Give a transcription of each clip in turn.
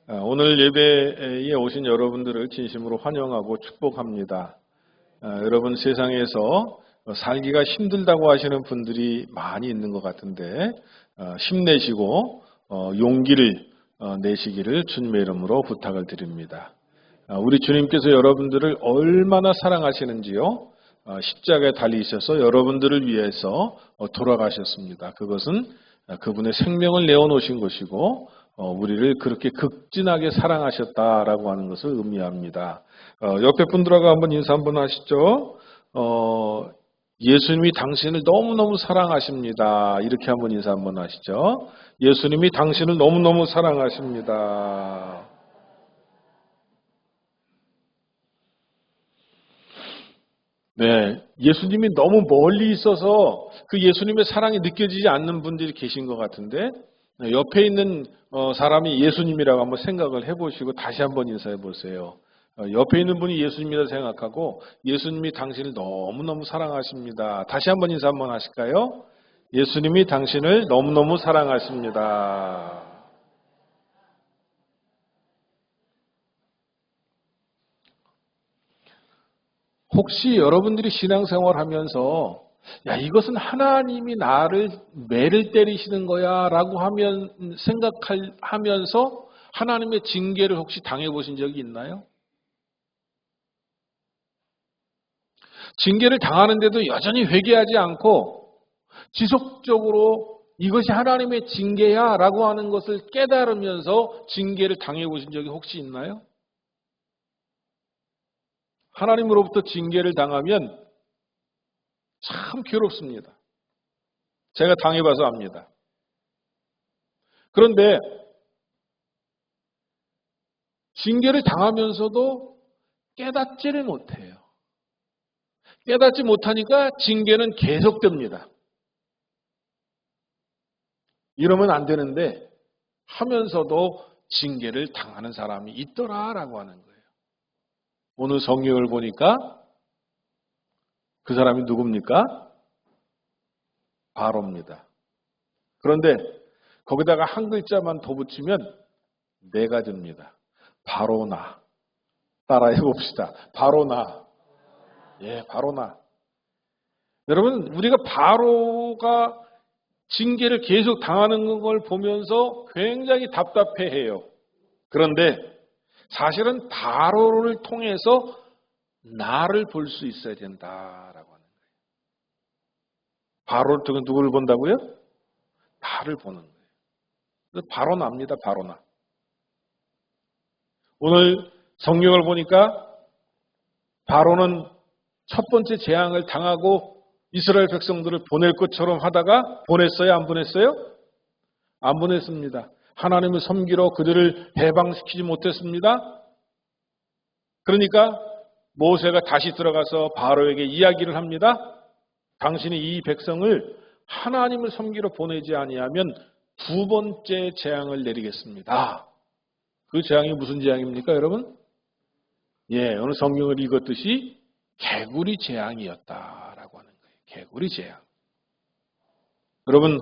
오늘 예배에 오신 여러분들을 진심으로 환영하고 축복합니다. 여러분 세상에서 살기가 힘들다고 하시는 분들이 많이 있는 것 같은데 힘내시고 용기를 내시기를 주님의 이름으로 부탁을 드립니다. 우리 주님께서 여러분들을 얼마나 사랑하시는지요? 십자가에 달리셔서 여러분들을 위해서 돌아가셨습니다. 그것은 그분의 생명을 내어놓으신 것이고 우리를 그렇게 극진하게 사랑하셨다라고 하는 것을 의미합니다. 옆에 분들하고 한번 인사 한번 하시죠. 예수님이 당신을 너무너무 사랑하십니다. 이렇게 한번 인사 한번 하시죠. 예수님이 당신을 너무너무 사랑하십니다. 네, 예수님이 너무 멀리 있어서 그 예수님의 사랑이 느껴지지 않는 분들이 계신 것 같은데 옆에 있는 사람이 예수님이라고 한번 생각을 해보시고 다시 한번 인사해 보세요. 옆에 있는 분이 예수님이라 생각하고 예수님이 당신을 너무너무 사랑하십니다. 다시 한번 인사 한번 하실까요? 예수님이 당신을 너무너무 사랑하십니다. 혹시 여러분들이 신앙생활 하면서 야, 이것은 하나님이 나를 매를 때리시는 거야 라고 생각하면서 하나님의 징계를 혹시 당해보신 적이 있나요? 징계를 당하는데도 여전히 회개하지 않고 지속적으로 이것이 하나님의 징계야 라고 하는 것을 깨달으면서 징계를 당해보신 적이 혹시 있나요? 하나님으로부터 징계를 당하면 참 괴롭습니다. 제가 당해봐서 압니다. 그런데 징계를 당하면서도 깨닫지를 못해요. 깨닫지 못하니까 징계는 계속됩니다. 이러면 안 되는데 하면서도 징계를 당하는 사람이 있더라라고 하는 거예요. 오늘 성경을 보니까 그 사람이 누굽니까? 바로입니다. 그런데 거기다가 한 글자만 더 붙이면 네 가지입니다. 바로나. 따라해 봅시다. 바로나. 예, 바로나. 여러분, 우리가 바로가 징계를 계속 당하는 걸 보면서 굉장히 답답해해요. 그런데 사실은 바로를 통해서 나를 볼 수 있어야 된다라고 하는 거예요. 바로를 통해 누구를 본다고요? 나를 보는 거예요. 바로나입니다. 바로나. 오늘 성경을 보니까 바로는 첫 번째 재앙을 당하고 이스라엘 백성들을 보낼 것처럼 하다가 보냈어요? 안 보냈어요? 안 보냈습니다. 하나님을 섬기러 그들을 해방시키지 못했습니다. 그러니까 모세가 다시 들어가서 바로에게 이야기를 합니다. 당신이 이 백성을 하나님을 섬기러 보내지 아니하면 두 번째 재앙을 내리겠습니다. 그 재앙이 무슨 재앙입니까, 여러분? 예, 오늘 성경을 읽었듯이 개구리 재앙이었다라고 하는 거예요. 개구리 재앙. 여러분,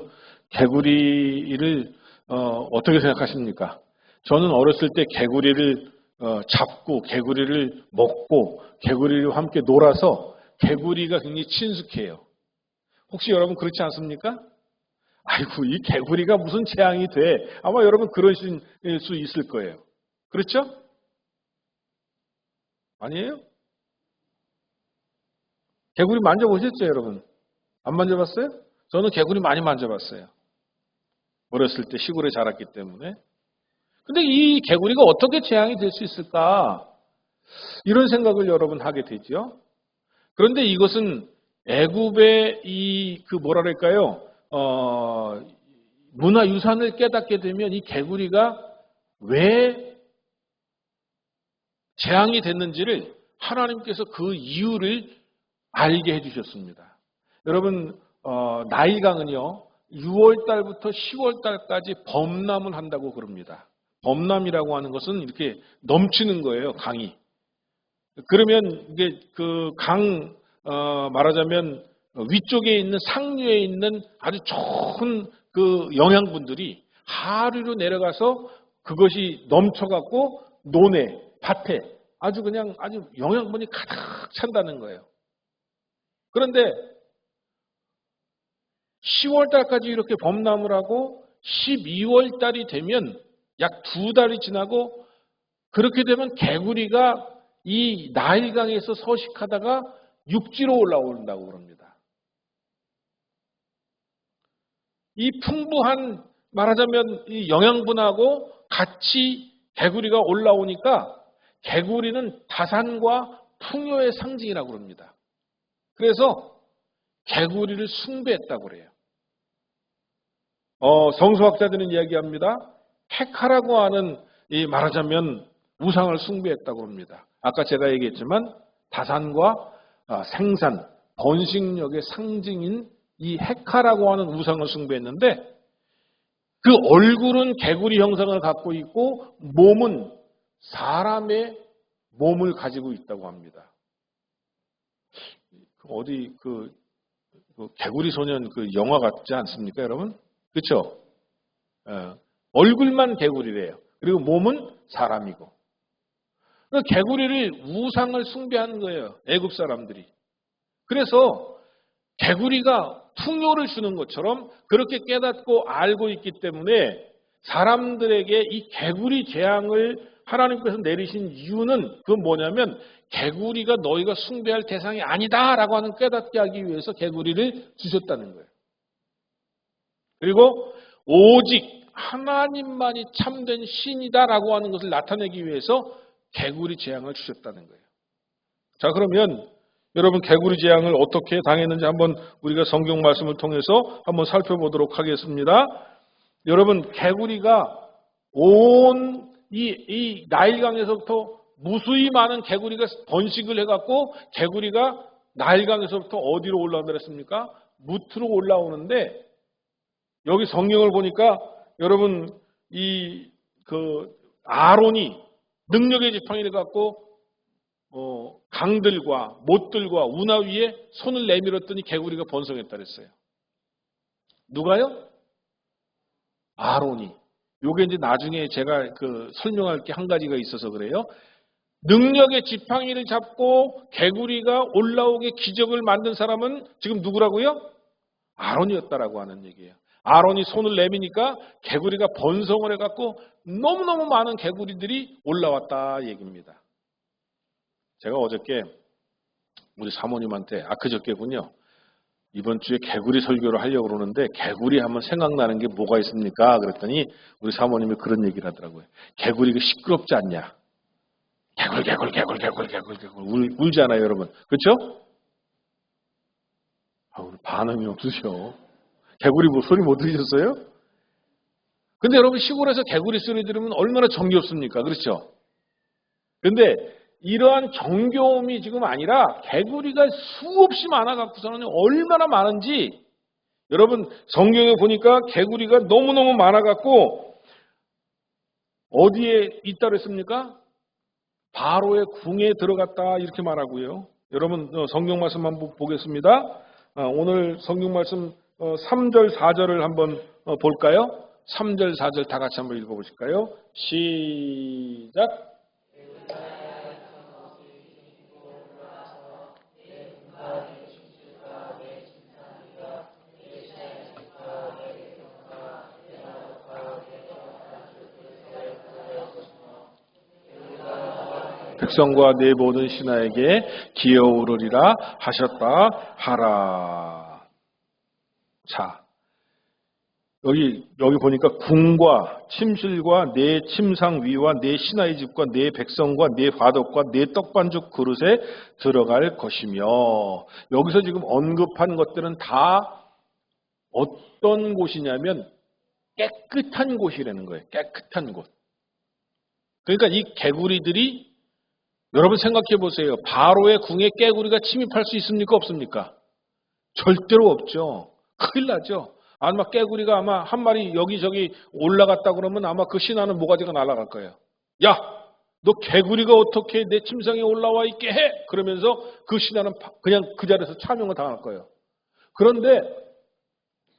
개구리를 어떻게 생각하십니까? 저는 어렸을 때 개구리를 잡고 개구리를 먹고 개구리와 함께 놀아서 개구리가 굉장히 친숙해요. 혹시 여러분 그렇지 않습니까? 아이고, 이 개구리가 무슨 재앙이 돼? 아마 여러분 그러실 수 있을 거예요. 그렇죠? 아니에요? 개구리 만져보셨죠, 여러분? 안 만져봤어요? 저는 개구리 많이 만져봤어요. 어렸을 때 시골에 자랐기 때문에. 근데 이 개구리가 어떻게 재앙이 될 수 있을까? 이런 생각을 여러분 하게 되죠. 그런데 이것은 애굽의 문화유산을 깨닫게 되면 이 개구리가 왜 재앙이 됐는지를 하나님께서 그 이유를 알게 해주셨습니다. 여러분, 나일강은요, 6월 달부터 10월 달까지 범람을 한다고 그럽니다. 범람이라고 하는 것은 이렇게 넘치는 거예요, 강이. 그러면 이게 말하자면 위쪽에 있는 상류에 있는 아주 좋은 그 영양분들이 하류로 내려가서 그것이 넘쳐갖고 논에, 밭에 아주 그냥 아주 영양분이 가득 찬다는 거예요. 그런데 10월 달까지 이렇게 범람을 하고 12월 달이 되면 약 2달이 지나고 그렇게 되면 개구리가 이 나일강에서 서식하다가 육지로 올라온다고 그럽니다. 이 풍부한 말하자면 이 영양분하고 같이 개구리가 올라오니까 개구리는 다산과 풍요의 상징이라고 그럽니다. 그래서 개구리를 숭배했다고 그래요. 성서학자들은 이야기합니다. 헤카라고 하는 이 말하자면 우상을 숭배했다고 합니다. 아까 제가 얘기했지만 다산과 생산, 번식력의 상징인 이 헤카라고 하는 우상을 숭배했는데 그 얼굴은 개구리 형상을 갖고 있고 몸은 사람의 몸을 가지고 있다고 합니다. 어디 그 개구리 소년 그 영화 같지 않습니까, 여러분? 그렇죠? 얼굴만 개구리래요. 그리고 몸은 사람이고. 그러니까 개구리를 우상을 숭배하는 거예요. 애굽 사람들이. 그래서 개구리가 풍요를 주는 것처럼 그렇게 깨닫고 알고 있기 때문에 사람들에게 이 개구리 재앙을 하나님께서 내리신 이유는 그건 뭐냐면 개구리가 너희가 숭배할 대상이 아니다라고 하는 깨닫게 하기 위해서 개구리를 주셨다는 거예요. 그리고 오직 하나님만이 참된 신이다라고 하는 것을 나타내기 위해서 개구리 재앙을 주셨다는 거예요. 자, 그러면 여러분 개구리 재앙을 어떻게 당했는지 한번 우리가 성경 말씀을 통해서 한번 살펴보도록 하겠습니다. 여러분 개구리가 온 이 나일강에서부터 무수히 많은 개구리가 번식을 해갖고 개구리가 나일강에서부터 어디로 올라온다 그랬습니까? 무트로 올라오는데 여기 성경을 보니까 여러분 아론이 능력의 지팡이를 갖고 강들과 못들과 운하 위에 손을 내밀었더니 개구리가 번성했다 그랬어요. 누가요? 아론이. 요게 이제 나중에 제가 설명할 게 한 가지가 있어서 그래요. 능력의 지팡이를 잡고 개구리가 올라오게 기적을 만든 사람은 지금 누구라고요? 아론이었다라고 하는 얘기예요. 아론이 손을 내미니까 개구리가 번성을 해갖고 너무너무 많은 개구리들이 올라왔다 얘기입니다. 제가 어저께 우리 사모님한테 그저께군요. 이번 주에 개구리 설교를 하려고 그러는데 개구리 하면 생각나는 게 뭐가 있습니까? 그랬더니 우리 사모님이 그런 얘기를 하더라고요. 개구리가 시끄럽지 않냐? 개굴 울잖아요, 여러분. 그렇죠? 반응이 없으셔. 개구리 소리 못 들으셨어요? 근데 여러분 시골에서 개구리 소리 들으면 얼마나 정겹습니까? 그렇죠? 근데 이러한 정겨움이 지금 아니라 개구리가 수없이 많아갖고서는 얼마나 많은지 여러분 성경에 보니까 개구리가 너무너무 많아갖고 어디에 있다 그랬습니까? 바로의 궁에 들어갔다 이렇게 말하고요. 여러분 성경 말씀 한번 보겠습니다. 오늘 성경 말씀 3절 4절을 한번 볼까요? 3절 4절 다 같이 한번 읽어보실까요? 시작. 백성과 내 모든 신하에게 기어오르리라 하셨다 하라. 자, 여기 보니까 궁과 침실과 내 침상 위와 내 신하의 집과 내 백성과 내 화덕과 내 떡반죽 그릇에 들어갈 것이며 여기서 지금 언급한 것들은 다 어떤 곳이냐면 깨끗한 곳이라는 거예요. 깨끗한 곳. 그러니까 이 개구리들이 여러분 생각해 보세요. 바로의 궁에 개구리가 침입할 수 있습니까? 없습니까? 절대로 없죠. 큰일 나죠. 아마 개구리가 아마 한 마리 여기저기 올라갔다 그러면 아마 그 신하는 모가지가 날아갈 거예요. 야, 너 개구리가 어떻게 내 침상에 올라와 있게 해? 그러면서 그 신하는 그냥 그 자리에서 차명을 당할 거예요. 그런데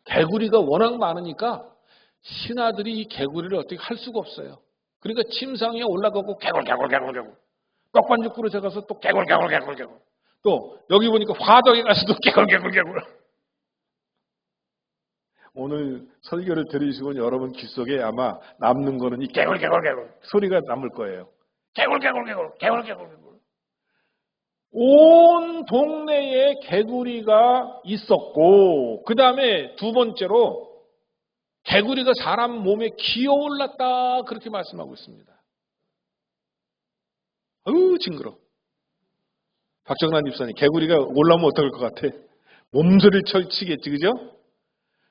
개구리가 워낙 많으니까 신하들이 이 개구리를 어떻게 할 수가 없어요. 그러니까 침상에 올라가고 개굴개굴개굴개굴. 떡반죽 그릇에 가서 또 개굴개굴개굴개굴. 또 여기 보니까 화덕에 가서도 개굴개굴개굴. 오늘 설교를 들으시고 여러분 귀 속에 아마 남는 거는 이 개굴개굴개굴 소리가 남을 거예요. 개굴개굴개굴 개굴개굴개굴. 온 동네에 개구리가 있었고, 그 다음에 두 번째로 개구리가 사람 몸에 기어올랐다 그렇게 말씀하고 있습니다. 아유 징그러. 박정란 집사님, 개구리가 올라오면 어떨 것 같아? 몸소리를 치겠지, 그죠?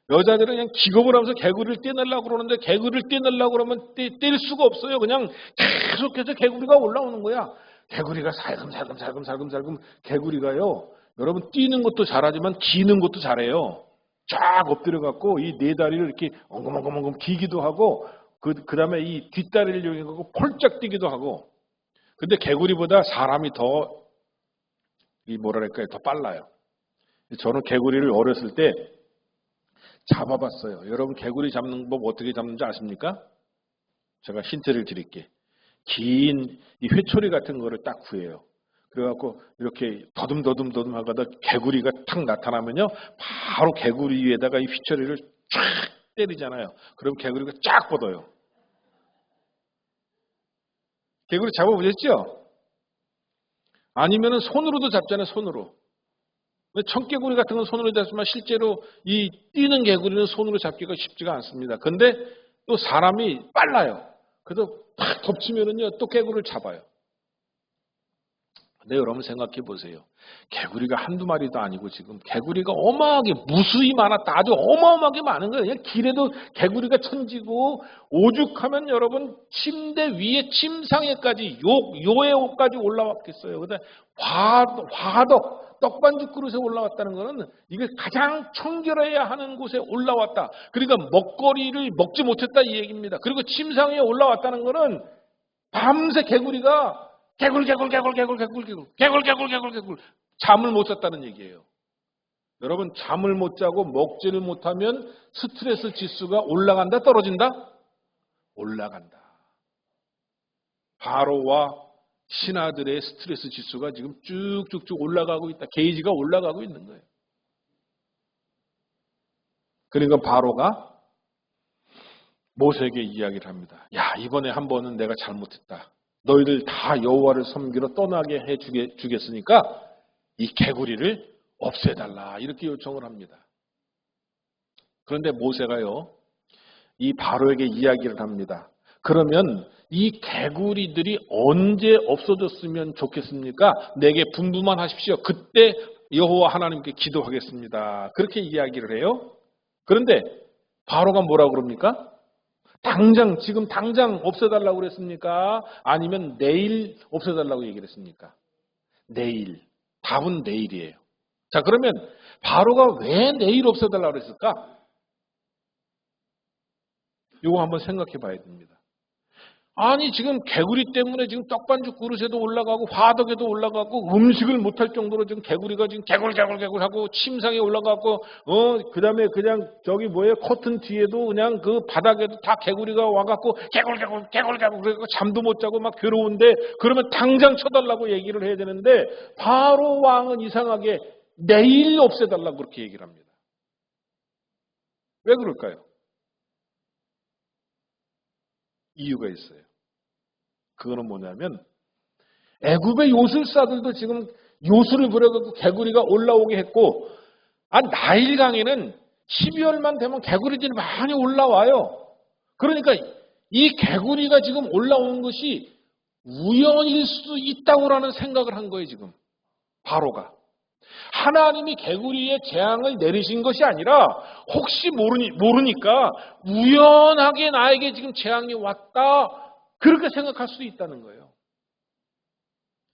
여자들은 그냥 기겁을 하면서 개구리를 떼내려고 그러는데, 개구리를 떼내려고 그러면 뗄 수가 없어요. 그냥 계속해서 개구리가 올라오는 거야. 개구리가 살금살금 개구리가요, 여러분 뛰는 것도 잘하지만 기는 것도 잘해요. 쫙 엎드려갖고 이 네 다리를 이렇게 엉금엉금 기기도 하고, 그 다음에 이 뒷다리를 이용해갖고 폴짝 뛰기도 하고. 근데 개구리보다 사람이 더 더 빨라요. 저는 개구리를 어렸을 때 잡아봤어요. 여러분 개구리 잡는 법 어떻게 잡는지 아십니까? 제가 힌트를 드릴게요. 긴 이 회초리 같은 거를 딱 구해요. 그래갖고 이렇게 더듬 하다가 개구리가 탁 나타나면요, 바로 개구리 위에다가 이 회초리를 쫙 때리잖아요. 그럼 개구리가 쫙 뻗어요. 개구리 잡아보셨죠? 아니면은 손으로도 잡잖아요, 손으로. 청개구리 같은 건 손으로 잡지만 실제로 이 뛰는 개구리는 손으로 잡기가 쉽지가 않습니다. 근데 또 사람이 빨라요. 그래서 팍 덮치면은요, 또 개구리를 잡아요. 근데 여러분 생각해 보세요. 개구리가 한두 마리도 아니고 지금 개구리가 어마하게 무수히 많았다. 아주 어마어마하게 많은 거예요. 그냥 길에도 개구리가 천지고, 오죽하면 여러분 침대 위에 침상에까지 요에까지 올라왔겠어요. 근데 화덕 떡반죽 그릇에 올라왔다는 것은 이게 가장 청결해야 하는 곳에 올라왔다. 그러니까 먹거리를 먹지 못했다 이 얘기입니다. 그리고 침상에 올라왔다는 것은 밤새 개구리가 개굴 잠을 못 잤다는 얘기예요. 여러분 잠을 못 자고 먹지를 못하면 스트레스 지수가 올라간다 떨어진다? 올라간다. 바로와 신하들의 스트레스 지수가 지금 쭉쭉쭉 올라가고 있다. 게이지가 올라가고 있는 거예요. 그러니까 바로가 모세에게 이야기를 합니다. 야, 이번에 한 번은 내가 잘못했다. 너희들 다 여호와를 섬기러 떠나게 해주겠으니까 이 개구리를 없애달라. 이렇게 요청을 합니다. 그런데 모세가요, 이 바로에게 이야기를 합니다. 그러면 이 개구리들이 언제 없어졌으면 좋겠습니까? 내게 분부만 하십시오. 그때 여호와 하나님께 기도하겠습니다. 그렇게 이야기를 해요. 그런데 바로가 뭐라고 그럽니까? 지금 당장 없애달라고 그랬습니까? 아니면 내일 없애달라고 얘기를 했습니까? 내일. 답은 내일이에요. 자, 그러면 바로가 왜 내일 없애달라고 그랬을까? 이거 한번 생각해 봐야 됩니다. 아니, 지금 개구리 때문에 지금 떡반죽 그릇에도 올라가고 화덕에도 올라가고 음식을 못할 정도로 지금 개구리가 지금 개굴 하고 침상에 올라가고 그 다음에 그냥 커튼 뒤에도 그냥 그 바닥에도 다 개구리가 와갖고 개굴 그래서 잠도 못 자고 막 괴로운데, 그러면 당장 쳐달라고 얘기를 해야 되는데 바로 왕은 이상하게 내일 없애달라고 그렇게 얘기를 합니다. 왜 그럴까요? 이유가 있어요. 그거는 뭐냐면 애굽의 요술사들도 지금 요술을 부려갖고 개구리가 올라오게 했고, 나일강에는 12월만 되면 개구리들이 많이 올라와요. 그러니까 이 개구리가 지금 올라오는 것이 우연일 수 있다고라는 생각을 한 거예요. 지금 바로가 하나님이 개구리의 재앙을 내리신 것이 아니라 혹시 모르니까 우연하게 나에게 지금 재앙이 왔다, 그렇게 생각할 수 있다는 거예요.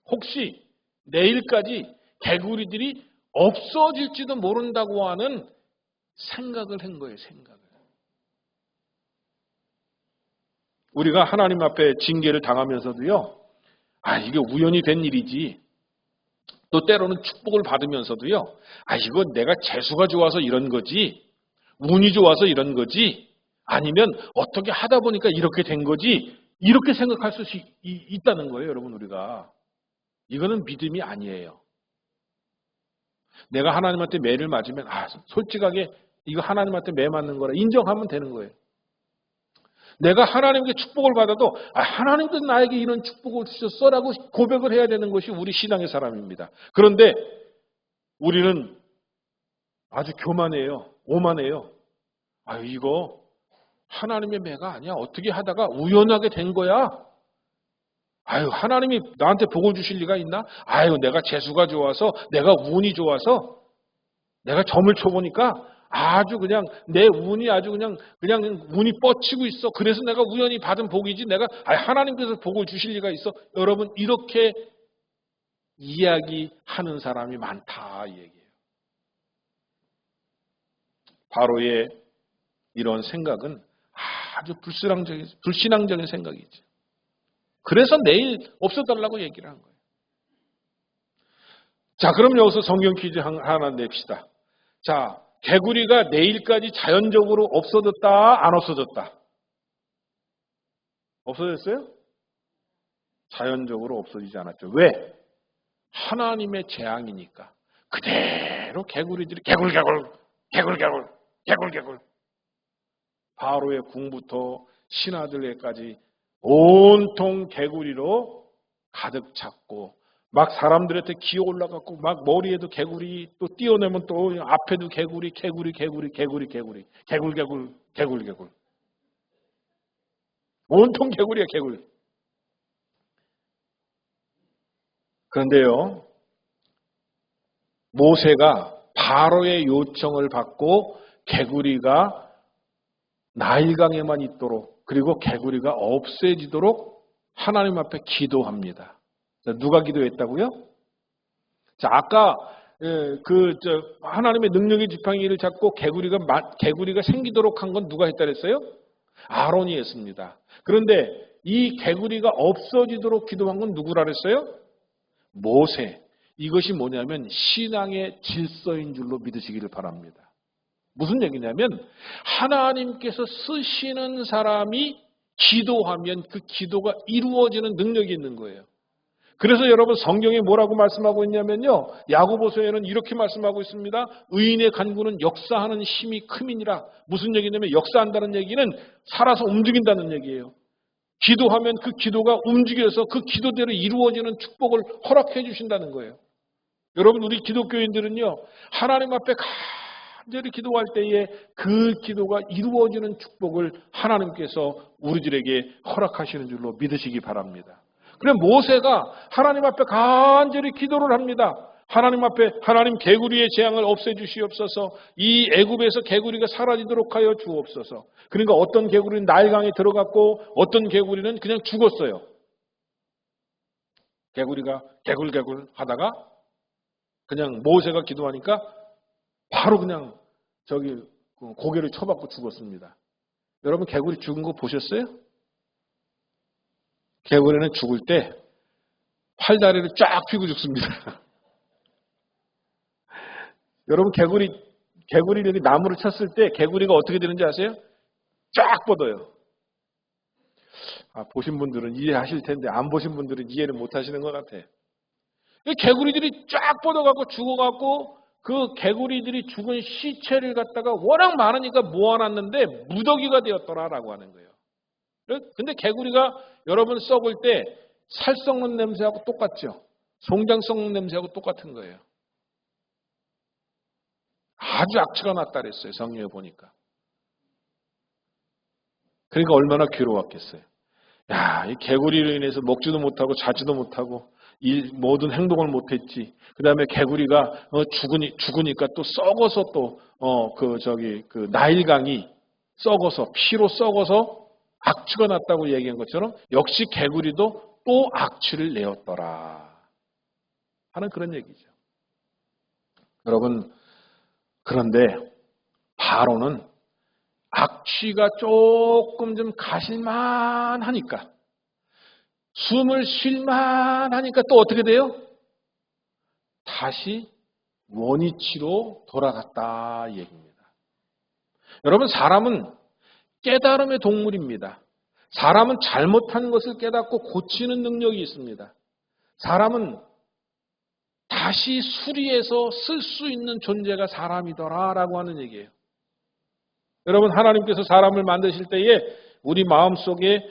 혹시 내일까지 개구리들이 없어질지도 모른다고 하는 생각을 한 거예요. 생각을. 우리가 하나님 앞에 징계를 당하면서도요, 이게 우연히 된 일이지, 또 때로는 축복을 받으면서도요, 이건 내가 재수가 좋아서 이런 거지, 운이 좋아서 이런 거지, 아니면 어떻게 하다 보니까 이렇게 된 거지, 이렇게 생각할 수 있다는 거예요, 여러분, 우리가. 이거는 믿음이 아니에요. 내가 하나님한테 매를 맞으면, 솔직하게 이거 하나님한테 매 맞는 거라 인정하면 되는 거예요. 내가 하나님께 축복을 받아도, 하나님도 나에게 이런 축복을 주셨어라고 고백을 해야 되는 것이 우리 신앙의 사람입니다. 그런데 우리는 아주 교만해요. 오만해요. 이거 하나님의 매가 아니야. 어떻게 하다가 우연하게 된 거야. 하나님이 나한테 복을 주실 리가 있나? 내가 재수가 좋아서, 내가 운이 좋아서, 내가 점을 쳐보니까 아주 그냥 내 운이 아주 그냥 운이 뻗치고 있어. 그래서 내가 우연히 받은 복이지. 내가 하나님께서 복을 주실 리가 있어. 여러분, 이렇게 이야기하는 사람이 많다 이 얘기예요. 바로의 이런 생각은 아주 불신앙적인 생각이죠. 그래서 내일 없어달라고 얘기를 한 거예요. 자, 그럼 여기서 성경 퀴즈 하나 냅시다. 자, 개구리가 내일까지 자연적으로 없어졌다, 안 없어졌다? 없어졌어요? 자연적으로 없어지지 않았죠. 왜? 하나님의 재앙이니까. 그대로 개구리들이 개굴개굴 바로의 궁부터 신하들에까지 온통 개구리로 가득 찼고, 막 사람들한테 기어 올라갔고, 막 머리에도 개구리, 또 띄어내면 또 앞에도 개구리. 온통 개구리야, 개구리. 그런데요, 모세가 바로의 요청을 받고 개구리가 나일강에만 있도록, 그리고 개구리가 없애지도록 하나님 앞에 기도합니다. 자, 누가 기도했다고요? 자, 아까 하나님의 능력의 지팡이를 잡고 개구리가 생기도록 한 건 누가 했다 그랬어요? 아론이 했습니다. 그런데 이 개구리가 없어지도록 기도한 건 누구라 그랬어요? 모세. 이것이 뭐냐면 신앙의 질서인 줄로 믿으시기를 바랍니다. 무슨 얘기냐면 하나님께서 쓰시는 사람이 기도하면 그 기도가 이루어지는 능력이 있는 거예요. 그래서 여러분 성경에 뭐라고 말씀하고 있냐면요, 야고보서에는 이렇게 말씀하고 있습니다. 의인의 간구는 역사하는 힘이 큼이니라. 무슨 얘기냐면 역사한다는 얘기는 살아서 움직인다는 얘기예요. 기도하면 그 기도가 움직여서 그 기도대로 이루어지는 축복을 허락해 주신다는 거예요. 여러분, 우리 기독교인들은요, 하나님 앞에 간절히 기도할 때에 그 기도가 이루어지는 축복을 하나님께서 우리들에게 허락하시는 줄로 믿으시기 바랍니다. 그래, 모세가 하나님 앞에 간절히 기도를 합니다. 하나님 앞에, 하나님 개구리의 재앙을 없애주시옵소서, 이 애굽에서 개구리가 사라지도록 하여 주옵소서. 그러니까 어떤 개구리는 나일강에 들어갔고 어떤 개구리는 그냥 죽었어요. 개구리가 개굴개굴 하다가 그냥 모세가 기도하니까 바로 그냥 고개를 쳐박고 죽었습니다. 여러분, 개구리 죽은 거 보셨어요? 개구리는 죽을 때 팔다리를 쫙 펴고 죽습니다. 여러분, 개구리를 나무를 쳤을 때 개구리가 어떻게 되는지 아세요? 쫙 뻗어요. 보신 분들은 이해하실 텐데 안 보신 분들은 이해를 못 하시는 것 같아요. 개구리들이 쫙 뻗어갖고 죽어갖고 그 개구리들이 죽은 시체를 갖다가 워낙 많으니까 모아놨는데 무더기가 되었더라라고 하는 거예요. 근데 개구리가 여러분 썩을 때 살 썩는 냄새하고 똑같죠. 송장 썩는 냄새하고 똑같은 거예요. 아주 악취가 났다 그랬어요. 성경에 보니까. 그러니까 얼마나 괴로웠겠어요. 이 개구리로 인해서 먹지도 못하고 자지도 못하고 이 모든 행동을 못했지. 그 다음에 개구리가 죽으니까 또 썩어서 또 나일강이 썩어서 피로 썩어서 악취가 났다고 얘기한 것처럼 역시 개구리도 또 악취를 내었더라 하는 그런 얘기죠. 여러분, 그런데 바로는 악취가 조금 좀 가실만 하니까, 숨을 쉴만 하니까 또 어떻게 돼요? 다시 원위치로 돌아갔다 이 얘기입니다. 여러분, 사람은 깨달음의 동물입니다. 사람은 잘못한 것을 깨닫고 고치는 능력이 있습니다. 사람은 다시 수리해서 쓸 수 있는 존재가 사람이더라라고 하는 얘기예요. 여러분, 하나님께서 사람을 만드실 때에 우리 마음속에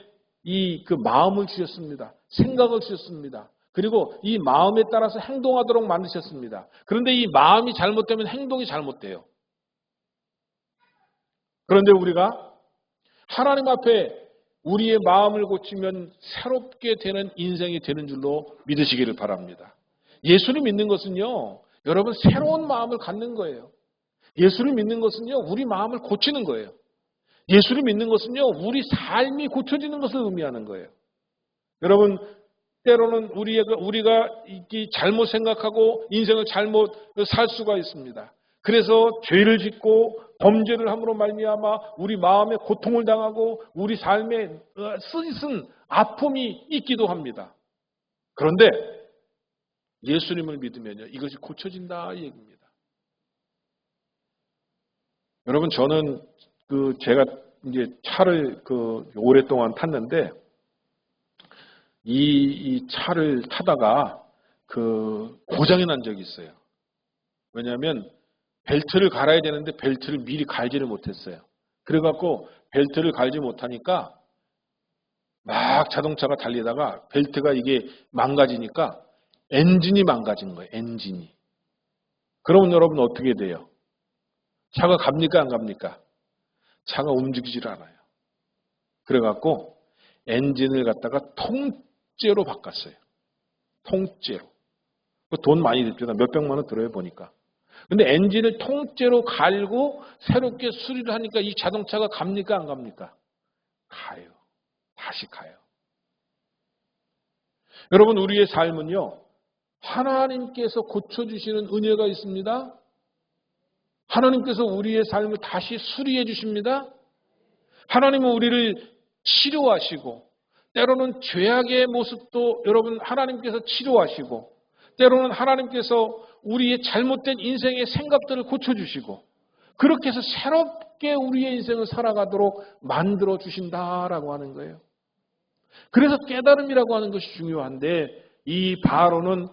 그 마음을 주셨습니다. 생각을 주셨습니다. 그리고 이 마음에 따라서 행동하도록 만드셨습니다. 그런데 이 마음이 잘못되면 행동이 잘못돼요. 그런데 우리가 하나님 앞에 우리의 마음을 고치면 새롭게 되는 인생이 되는 줄로 믿으시기를 바랍니다. 예수를 믿는 것은요, 여러분 새로운 마음을 갖는 거예요. 예수를 믿는 것은요, 우리 마음을 고치는 거예요. 예수를 믿는 것은요, 우리 삶이 고쳐지는 것을 의미하는 거예요. 여러분, 때로는 우리가 잘못 생각하고 인생을 잘못 살 수가 있습니다. 그래서 죄를 짓고 범죄를 함으로 말미암아 우리 마음에 고통을 당하고 우리 삶에 쓰이쓴 아픔이 있기도 합니다. 그런데 예수님을 믿으면요, 이것이 고쳐진다 이 얘기입니다. 여러분, 저는 제가 이제 차를 오랫동안 탔는데 이 차를 타다가 고장이 난 적이 있어요. 왜냐하면 벨트를 갈아야 되는데 벨트를 미리 갈지를 못했어요. 그래갖고 벨트를 갈지 못하니까 막 자동차가 달리다가 벨트가 이게 망가지니까 엔진이 망가진 거예요. 엔진이. 그러면 여러분 어떻게 돼요? 차가 갑니까 안 갑니까? 차가 움직이질 않아요. 그래갖고 엔진을 갖다가 통째로 바꿨어요. 통째로. 돈 많이 듭니다. 몇백만 원 들어요 보니까. 근데 엔진을 통째로 갈고 새롭게 수리를 하니까 이 자동차가 갑니까 안 갑니까? 가요. 다시 가요. 여러분, 우리의 삶은요, 하나님께서 고쳐주시는 은혜가 있습니다. 하나님께서 우리의 삶을 다시 수리해 주십니다. 하나님은 우리를 치료하시고, 때로는 죄악의 모습도 여러분 하나님께서 치료하시고, 때로는 하나님께서 우리의 잘못된 인생의 생각들을 고쳐주시고, 그렇게 해서 새롭게 우리의 인생을 살아가도록 만들어 주신다라고 하는 거예요. 그래서 깨달음이라고 하는 것이 중요한데, 이 바로는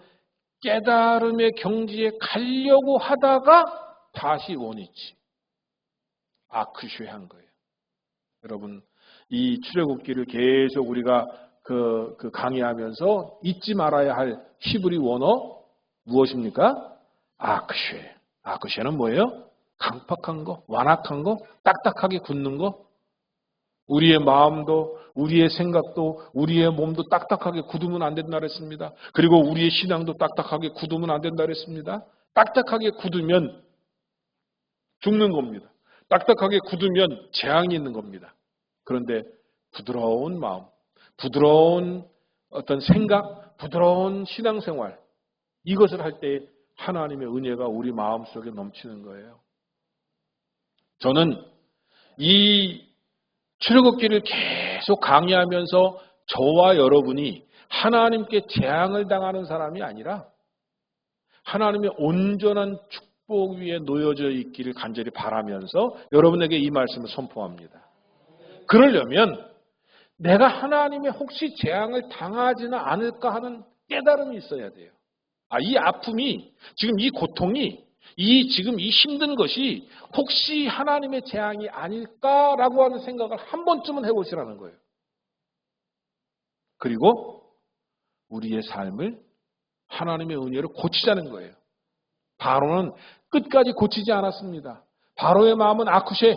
깨달음의 경지에 가려고 하다가 다시 원위치, 아크쉐한 거예요. 여러분, 이 출애굽기를 계속 우리가 강의하면서 잊지 말아야 할 히브리 원어 무엇입니까? 아크쉐. 아크쉐는 뭐예요? 강팍한 거, 완악한 거, 딱딱하게 굳는 거. 우리의 마음도, 우리의 생각도, 우리의 몸도 딱딱하게 굳으면 안 된다 그랬습니다. 그리고 우리의 신앙도 딱딱하게 굳으면 안 된다 그랬습니다. 딱딱하게 굳으면 죽는 겁니다. 딱딱하게 굳으면 재앙이 있는 겁니다. 그런데 부드러운 마음, 부드러운 어떤 생각, 부드러운 신앙생활, 이것을 할 때 하나님의 은혜가 우리 마음속에 넘치는 거예요. 저는 이 출애굽기를 계속 강의하면서 저와 여러분이 하나님께 재앙을 당하는 사람이 아니라 하나님의 온전한 축복 위에 놓여져 있기를 간절히 바라면서 여러분에게 이 말씀을 선포합니다. 그러려면 내가 하나님의 혹시 재앙을 당하지는 않을까 하는 깨달음이 있어야 돼요. 이 아픔이, 지금 이 고통이, 지금 이 힘든 것이 혹시 하나님의 재앙이 아닐까라고 하는 생각을 한 번쯤은 해보시라는 거예요. 그리고 우리의 삶을 하나님의 은혜로 고치자는 거예요. 바로는 끝까지 고치지 않았습니다. 바로의 마음은 아쿠쉐,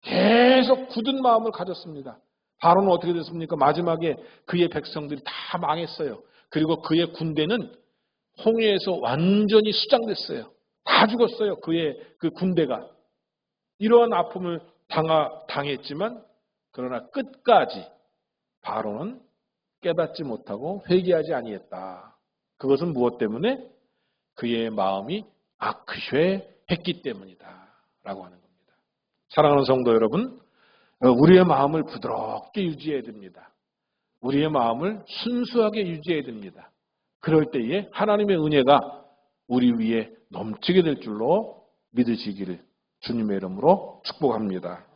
계속 굳은 마음을 가졌습니다. 바로는 어떻게 됐습니까? 마지막에 그의 백성들이 다 망했어요. 그리고 그의 군대는 홍해에서 완전히 수장됐어요. 다 죽었어요. 그의 그 군대가. 이러한 아픔을 당했지만 그러나 끝까지 바로는 깨닫지 못하고 회개하지 아니했다. 그것은 무엇 때문에? 그의 마음이 아크쉐했기 때문이다 라고 하는 겁니다. 사랑하는 성도 여러분, 우리의 마음을 부드럽게 유지해야 됩니다. 우리의 마음을 순수하게 유지해야 됩니다. 그럴 때에 하나님의 은혜가 우리 위에 넘치게 될 줄로 믿으시기를 주님의 이름으로 축복합니다.